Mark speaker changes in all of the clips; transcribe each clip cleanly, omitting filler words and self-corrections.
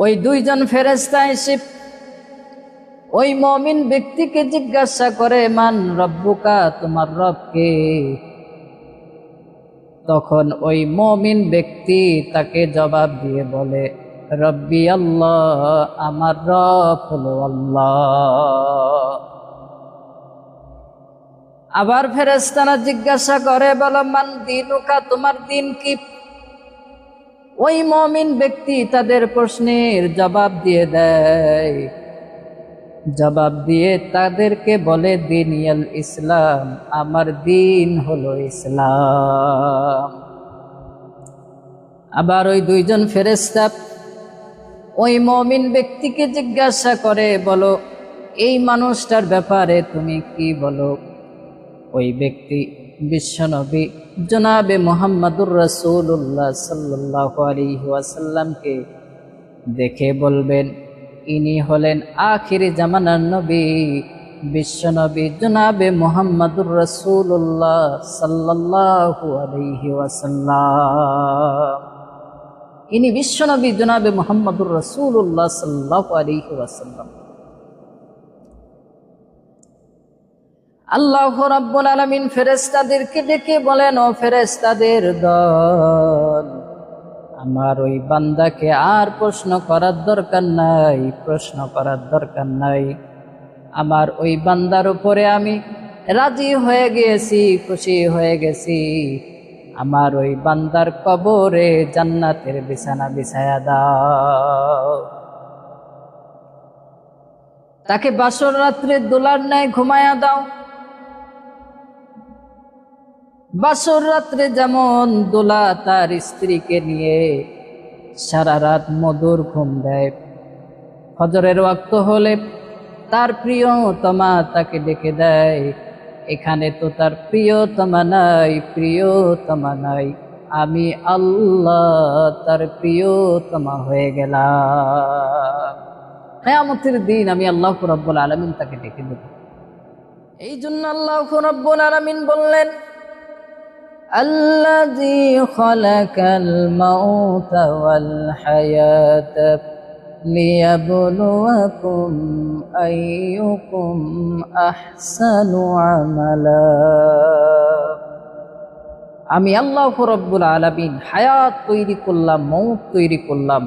Speaker 1: ওই দুইজন ফেরেশতা এসে ওই মুমিন ব্যক্তিকে জিজ্ঞাসা করে, মান রব্বুকা, তোমার রব কে? তখন ওই মুমিন ব্যক্তি তাকে জবাব দিয়ে বলে, রব্বি আল্লাহ, আমার রব হলো আল্লাহ। আবার ফেরেশতারা জিজ্ঞাসা করে, বলো মান দীনুকা, তোমার দিন কি? ওই মুমিন ব্যক্তি তাদের প্রশ্নের জবাব দিয়ে দেয়, জবাব দিয়ে তাদেরকে বলে, দিনিয়াল ইসলাম, আমার দিন হলো ইসলাম। আবার ওই দুইজন ফেরেশতা ওই মুমিন ব্যক্তিকে জিজ্ঞাসা করে, বলো এই মানুষটার ব্যাপারে তুমি কি বলো? ওই ব্যক্তি বিশ্বনবী জনাবে মুহাম্মদুর রাসূলুল্লাহ সাল্লাল্লাহু আলাইহি ওয়াসাল্লামকে দেখে বলবেন, ইনি হলেন আখিরি জামানার নবী, বিশ্বনবী জনাবে মুহাম্মদুর রাসূলুল্লাহ সাল্লাল্লাহু আলাইহি ওয়াসাল্লাম। ইনি বিশ্বনবী জনাবে মুহাম্মদুর রাসূলুল্লাহ সাল্লাল্লাহু আলাইহি ওয়াসাল্লাম। আল্লাহ রাব্বুল আলামিন ফেরেশতাদেরকে ডেকে বলেন, ও ফেরেশতাদের দল, আমার ওই বান্দাকে আর প্রশ্ন করার দরকার নাই, প্রশ্ন করার দরকার নাই। আমার ওই বান্দার উপরে আমি রাজি হয়ে গেছি, খুশি হয়ে গেছি। আমার ওই বান্দার কবরে জান্নাতের বিছানা বিছায়া দাও, তাকে বাসর রাত্রে দোলার ন্যায় ঘুমায়া দাও। বাসর রাত্রে যেমন দোলা তার স্ত্রীকে নিয়ে সারা রাত মধুর ঘুম দেয়, ফজরের ওয়াক্ত হলে তার প্রিয়তমা তাকে ডেকে দেয়। এখানে তো তার প্রিয়তমা নাই, প্রিয়তমা নাই, আমি আল্লাহ তার প্রিয়তমা হয়ে গেলাম। কিয়ামতের দিন আমি আল্লাহ রাব্বুল আলামিন তাকে ডেকে দেব। এই জন্য আল্লাহ রাব্বুল আলামিন বললেন, আল্লাযী খালাকাল মাউতা ওয়াল হায়াতা লিয়াবলুয়াকুম আইয়ুকুম আহসানু আমালা। আমি আল্লাহ রাব্বুল আলামিন হায়াত তৈরি করলাম, মৌত তৈরি করলাম।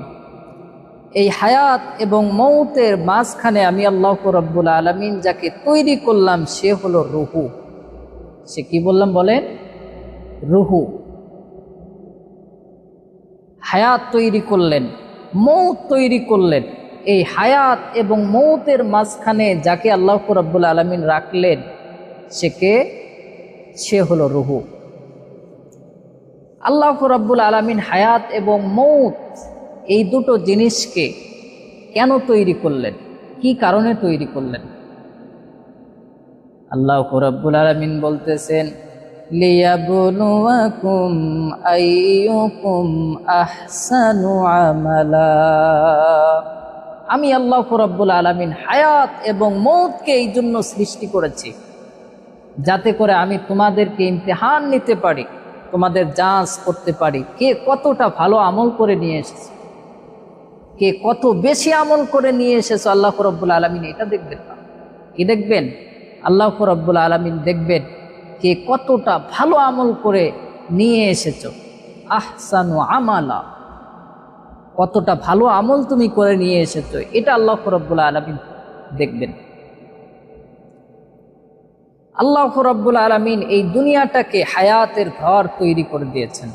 Speaker 1: এই হায়াত এবং মৌতের মাঝখানে আমি আল্লাহ রাব্বুল আলামিন যাকে তৈরি করলাম সে হলো রূহু। সে কি বললাম বলেন? রূহু। হায়াত তৈরি করলেন, মৌত তৈরি করলেন। এই হায়াত এবং মৌতের মাঝখানে যাকে আল্লাহ রাব্বুল আলামিন রাখলেন সে হলো রূহু। আল্লাহ রাব্বুল আলামিন হায়াত এবং মৌত এই দুটো জিনিসকে কেন তৈরি করলেন, কি কারণে তৈরি করলেন? আল্লাহ রাব্বুল আলামিন বলতেছেন, লিয়াবলুয়াকুম আইয়ুকুম আহসানু আমালা। আমি আল্লাহ রাব্বুল আলামিন হায়াত এবং মৌতকে এই জন্য সৃষ্টি করেছি যাতে করে আমি তোমাদেরকে ইমতিহান নিতে পারি, তোমাদের যাঞ্চ করতে পারি, কে কতটা ভালো আমল করে নিয়ে এসেছে, কে কত বেশি আমল করে নিয়ে এসেছে। আল্লাহ রাব্বুল আলামিন এটা দেখবেন না, কি দেখবেন? আল্লাহ রাব্বুল আলামিন দেখবেন কে কতটা ভালো আমল করে নিয়ে এসেছো। আহসানু আমালা, কতটা ভালো আমল তুমি করে নিয়ে এসেছো, এটা আল্লাহ রাব্বুল আলামিন দেখবেন। আল্লাহ রাব্বুল আলামিন এই দুনিয়াটাকে হায়াতের ঘর তৈরি করে দিয়েছেন।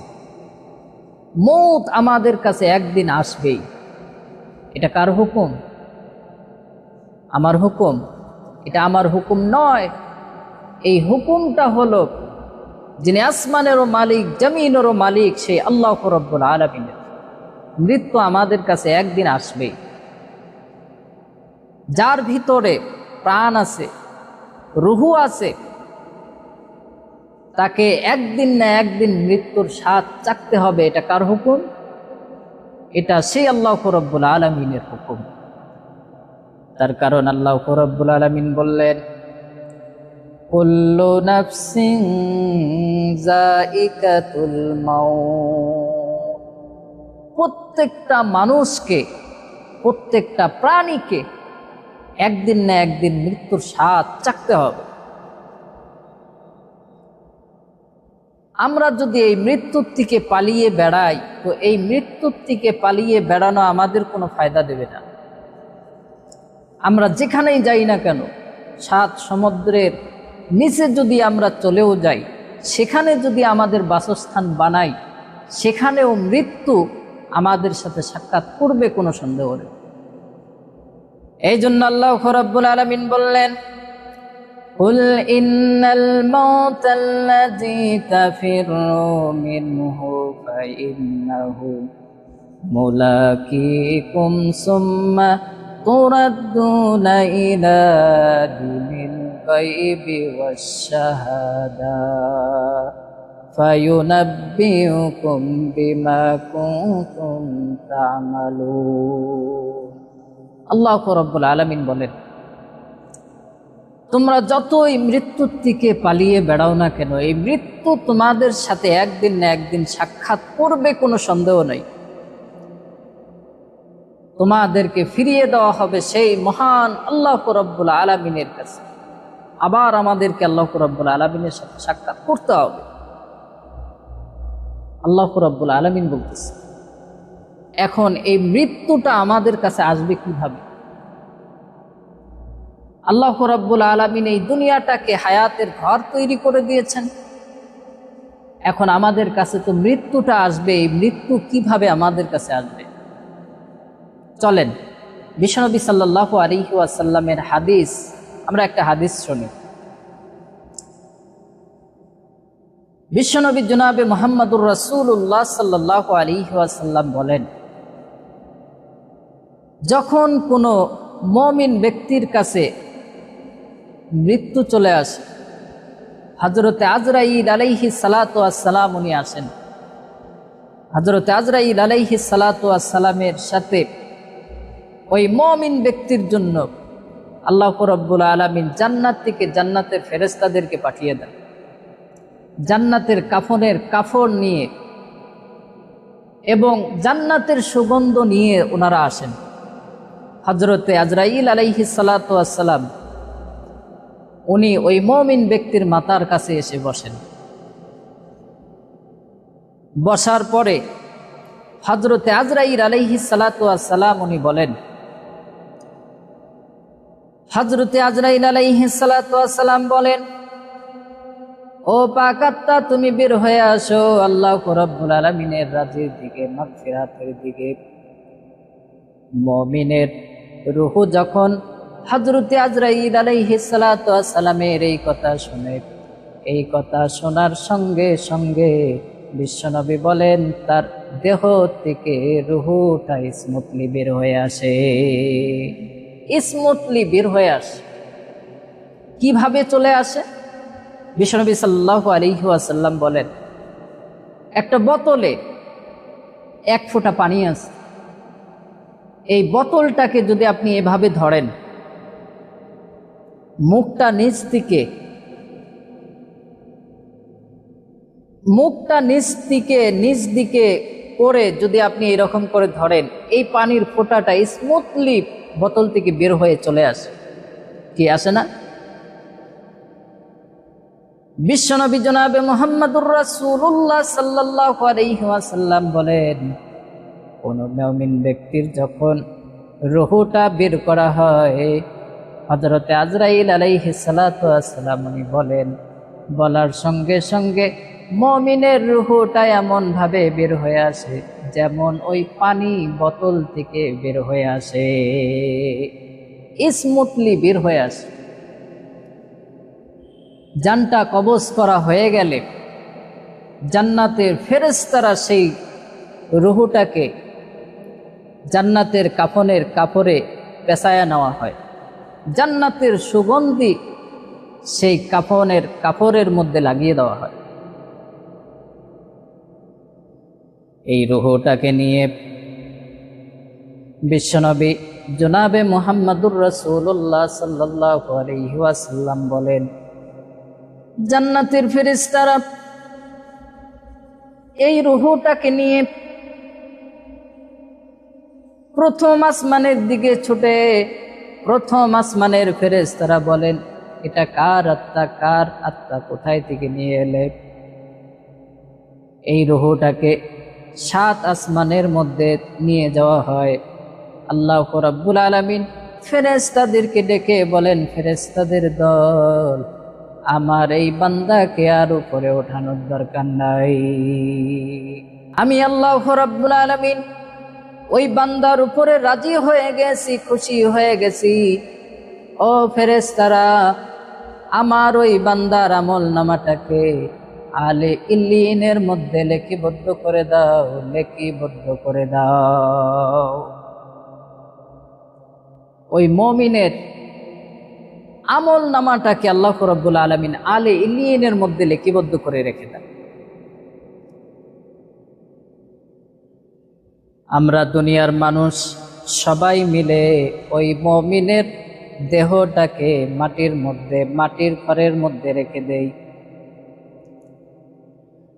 Speaker 1: মৌত আমাদের কাছে একদিন আসবেই। এটা কার হুকুম? আমার হুকুম? এটা আমার হুকুম নয়। এই হুকুমটা হলো যিনি আসমানেরও মালিক, জমিনেরও মালিক, সেই আল্লাহ রাব্বুল আলামিনের। মৃত্যু আমাদের কাছে একদিন আসবেই। যার ভিতরে প্রাণ আছে, রূহু আছে, তাকে একদিন না একদিন মৃত্যুর স্বাদ চাখতে হবে। এটা কার হুকুম? এটা সেই আল্লাহ রাব্বুল আলামিনের হুকুম। তার কারণ আল্লাহ রাব্বুল আলামিন বললেন, কুল্লু নাফসিন যায়িকাতুল মাউত। প্রত্যেকটা মানুষকে প্রত্যেকটা প্রাণীকে একদিন না একদিন মৃত্যুর স্বাদ চাখতে হবে। আমরা যদি এই মৃত্যুর থেকে পালিয়ে বেড়াই, তো এই মৃত্যুর থেকে পালিয়ে বেড়ানো আমাদের কোনো ফায়দা দেবে না। আমরা যেখানেই যাই না কেন, 7 সমুদ্রের নিচে যদি আমরা চলেও যাই, সেখানে যদি আমাদের বাসস্থান বানাই, সেখানেও মৃত্যু আমাদের সাথে সাক্ষাৎ করবে, কোনো সন্দেহ নেই। এই জন্য আল্লাহ রাব্বুল আলামিন বললেন, قل إن الموت الذي تفروا منه فإنه ملاقيكم ثم تردون إلى عالم الغيب والشهادة فينبئكم بما كنتم تعملون। আল্লাহ রাব্বুল আলামিন বলেন, তোমরা যতই মৃত্যুর থেকে পালিয়ে বেড়াও না কেন, এই মৃত্যু তোমাদের সাথে একদিন না একদিন সাক্ষাৎ করবে, কোনো সন্দেহ নেই। তোমাদেরকে ফিরিয়ে দেওয়া হবে সেই মহান আল্লাহ রাব্বুল আলামিনের কাছে। আবার আমাদেরকে আল্লাহ রাব্বুল আলামিনের সাথে সাক্ষাৎ করতে হবে। আল্লাহ রাব্বুল আলামিন বলতেছে, এখন এই মৃত্যুটা আমাদের কাছে আসবে কিভাবে? আল্লাহ রাব্বুল আলামিন এই দুনিয়াটাকে হায়াতের ঘর তৈরি করে দিয়েছেন। এখন আমাদের কাছে তো মৃত্যুটা আসবে, এই মৃত্যু কিভাবে আমাদের কাছে আসবে? চলেন বিশ্বনবী সাল্লাল্লাহু আলাইহি ওয়াসাল্লামের হাদিস, আমরা একটা হাদিস শুনি। বিশ্বনবী জনাবে মুহাম্মদুর রাসূলুল্লাহ সাল্লাল্লাহু আলাইহি ওয়াসাল্লাম বলেন, যখন কোনো মুমিন ব্যক্তির কাছে মৃত্যু চলে আসে, হযরতে আজরাইল আলাইহিস সালাতু ওয়াস সালাম উনি আসেন। হযরতে আজরাইল আলাইহিস সালাতু ওয়াস সালামের সাথে ওই মুমিন ব্যক্তির জন্য আল্লাহ রাব্বুল আলামিন জান্নাত থেকে জান্নাতের ফেরেশতাদেরকে পাঠিয়ে দেন। জান্নাতের কাফন নিয়ে এবং জান্নাতের সুগন্ধ নিয়ে ওনারা আসেন। হযরতে আজরাইল আলাইহিস সালাতু ওয়াস সালাম উনি ওই মুমিন ব্যক্তির মাথার কাছে এসে বসেন। বসার পরে হযরতে আজরাইল আলাইহিস সালাতু ওয়াস সালাম উনি বলেন, হযরতে আজরাইল আলাইহিস সালাতু ওয়াস সালাম বলেন, ও পাক আত্মা, তুমি বের হয়ে আসো আল্লাহ রাব্বুল আলামিনের রাজির দিকে, মাগফিরাতের দিকে। মুমিনের রূহ যখন হযরতে আজরাইল আলাইহিস সালাতু ওয়াস সালামের এই কথা শুনে, এই কথা শোনার সঙ্গে সঙ্গে বিশ্বনবী বলেন, তার দেহ থেকে রূহটা স্মুথলি বের হয়ে আসে। স্মুথলি বের হয়ে আসে। কিভাবে চলে আসে? বিশ্বনবী সাল্লাল্লাহু আলাইহি ওয়াসাল্লাম বলেন, একটা বোতলে 1 ফোঁটা পানি আছে। এই বোতলটাকে যদি আপনি এভাবে ধরেন, মুখটা নিচ দিকে করে যদি আপনি এরকম করে ধরেন, এই পানির ফোঁটাটা স্মুথলি বোতল থেকে বের হয়ে চলে আসে। কি আসে না? বিশ্বনবী জনাবে মুহাম্মদুর রাসূলুল্লাহ সাল্লাল্লাহু আলাইহি ওয়াসাল্লাম বলেন, কোন মুমিন ব্যক্তির যখন রূহটা বের করা হয়, হযরতে আজরাইল আলাইহিস সালাতু ওয়াস সালাম উনি বলেন, বলার সঙ্গে সঙ্গে মুমিনের রূহটা এমন ভাবে বের হয়ে আসে যেমন ওই পানি বোতল থেকে বের হয়ে আসে, স্মুথলি বের হয়ে আসে। জানটা কবজ করা হয়ে গেলে জান্নাতের ফেরেশতারা সেই রূহটাকে জান্নাতের কাপড়ে পেঁচায়া নেওয়া হয়। জান্নাতের সুগন্ধি সেই কাপড়ের মধ্যে লাগিয়ে দেওয়া হয়। এই রূহটাকে নিয়ে বিশ্বনবী জনাবে মুহাম্মদুর রাসূলুল্লাহ সাল্লাল্লাহু আলাইহি ওয়াসাল্লাম বলেন, জান্নাতের ফেরেশতারা এই রূহটাকে নিয়ে প্রথম আসমানের দিকে ছুটে প্রথম আসমানের ফেরেশতারা বলেন, এটা কার আত্মা, কার আত্মা, কোথায় থেকে নিয়ে এলে? এই রূহটাকে 7 আসমানের মধ্যে নিয়ে যাওয়া হয়। আল্লাহ রাব্বুল আলামিন ফেরেশতাদেরকে ডেকে বলেন, ফেরেশতাদের দল, আমার এই বান্দাকে আর উপরে ওঠানোর দরকার নাই। আমি আল্লাহ রাব্বুল আলামিন ওই বান্দার উপরে রাজি হয়ে গেছি, খুশি হয়ে গেছি। ও ফেরেশতারা, আমার ওই বান্দার আমল নামাটাকে আলে ইল্লিনের মধ্যে লিপিবদ্ধ করে দাও, লিপিবদ্ধ করে দাও। ওই মুমিনের আমল নামাটাকে আল্লাহ রাব্বুল আলামিন আলে ইল্লিনের মধ্যে লিপিবদ্ধ করে রেখে দেন। আমরা দুনিয়ার মানুষ সবাই মিলে ওই মুমিনের দেহটাকে মাটির মধ্যে, মাটির ঘরের মধ্যে রেখে দেই।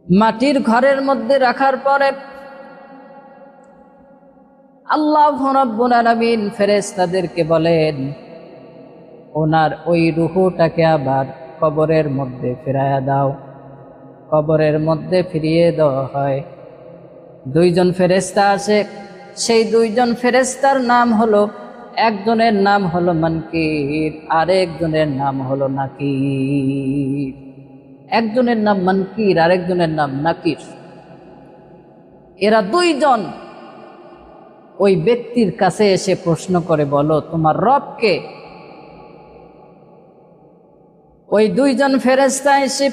Speaker 1: মাটির ঘরের মধ্যে রাখার পরে আল্লাহ রাব্বুল আলামিন ফেরেশতাদেরকে বলেন, ওনার ওই রূহটাকে আবার কবরের মধ্যে ফিরাইয়া দাও। কবরের মধ্যে ফিরিয়ে দেওয়া হয়। 2 জন ফেরেশতা আসে। সেই 2 জন ফেরেশতার নাম হলো, একজনের নাম হলো মানকির, আরেকজনের নাম হলো নাকির। একজনের নাম মানকির, আরেকজনের নাম নাকির। এরা 2 জন ওই ব্যক্তির কাছে এসে প্রশ্ন করে, বলো তোমার রব কে? ওই 2 জন ফেরেশতা এসে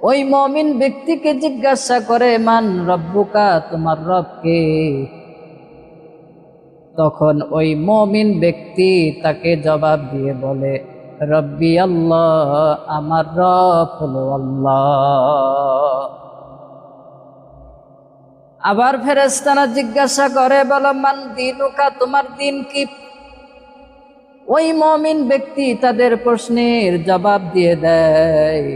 Speaker 1: ওই মুমিন ব্যক্তিকে জিজ্ঞাসা করে, মান রব্বুকা, তোমার রব কে? তখন ওই মুমিন ব্যক্তি তাকে জবাব দিয়ে বলে, রব্বি আল্লাহ, আমার রব হলো আল্লাহ। আবার ফেরেশতারা জিজ্ঞাসা করে, বলো মান দীনুকা, তোমার দিন কি? ওই মুমিন ব্যক্তি তাদের প্রশ্নের জবাব দিয়ে দেয়।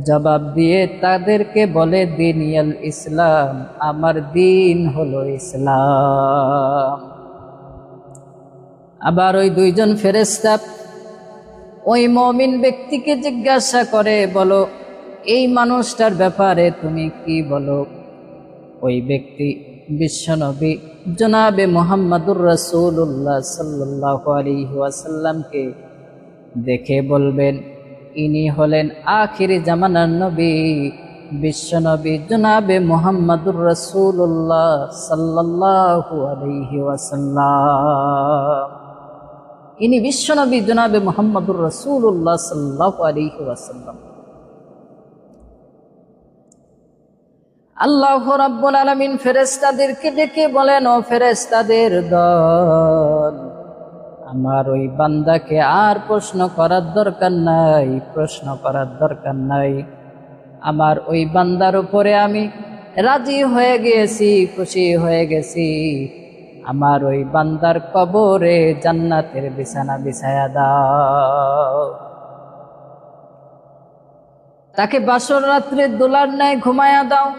Speaker 1: জবাব দিয়ে তাদেরকে বলে, দিনিয়াল ইসলাম, আমার দিন হলো ইসলাম। আবার ওই 2 জন ফেরেশতা ওই মুমিন ব্যক্তিকে জিজ্ঞাসা করে, বলো এই মানুষটার ব্যাপারে তুমি কি বলো? ওই ব্যক্তি বিশ্বনবী জনাবে মুহাম্মদুর রাসূলুল্লাহ সাল্লাল্লাহু আলাইহি ওয়াসাল্লামকে দেখে বলবেন, ইনি হলেন আখিরি জামানার নবী, বিশ্বনবী জনাবে মুহাম্মদুর রাসূলুল্লাহ সাল্লাল্লাহু আলাইহি ওয়াসাল্লাম। ইনি বিশ্বনবী জনাবে মুহাম্মদুর রাসূলুল্লাহ সাল্লাল্লাহু আলাইহি ওয়াসাল্লাম। আল্লাহ রাব্বুল আলামিন ফেরেশতাদেরকে ডেকে বলেন, ও ফেরেশতাদের দল, আমার ওই বান্দাকে আর প্রশ্ন করার দরকার নাই, প্রশ্ন করার দরকার নাই। আমার ওই বান্দার উপরে আমি রাজি হয়ে গেছি, খুশি হয়ে গেছি। আমার ওই বান্দার কবরে জান্নাতের বিছানা বিছায়া দাও। তাকে বাসর রাত্রে দোলার ন্যায় ঘুমায়া দাও।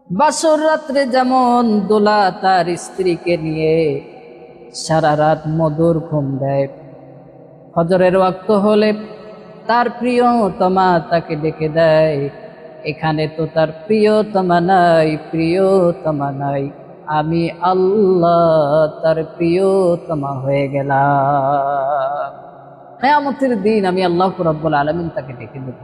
Speaker 1: বাসর রাত্রে যেমন দোলা তার স্ত্রীকে নিয়ে সারা রাত মধুর ঘুম দেয়, ফজরের ওয়াক্ত হলে তার প্রিয়তমা তাকে ডেকে দেয়। এখানে তো তার প্রিয়তমা নাই, প্রিয়তমা নাই, আমি আল্লাহ তার প্রিয়তমা হয়ে গেলাম। কিয়ামতের দিন আমি আল্লাহ রাব্বুল আলামিন তাকে ডেকে দেব।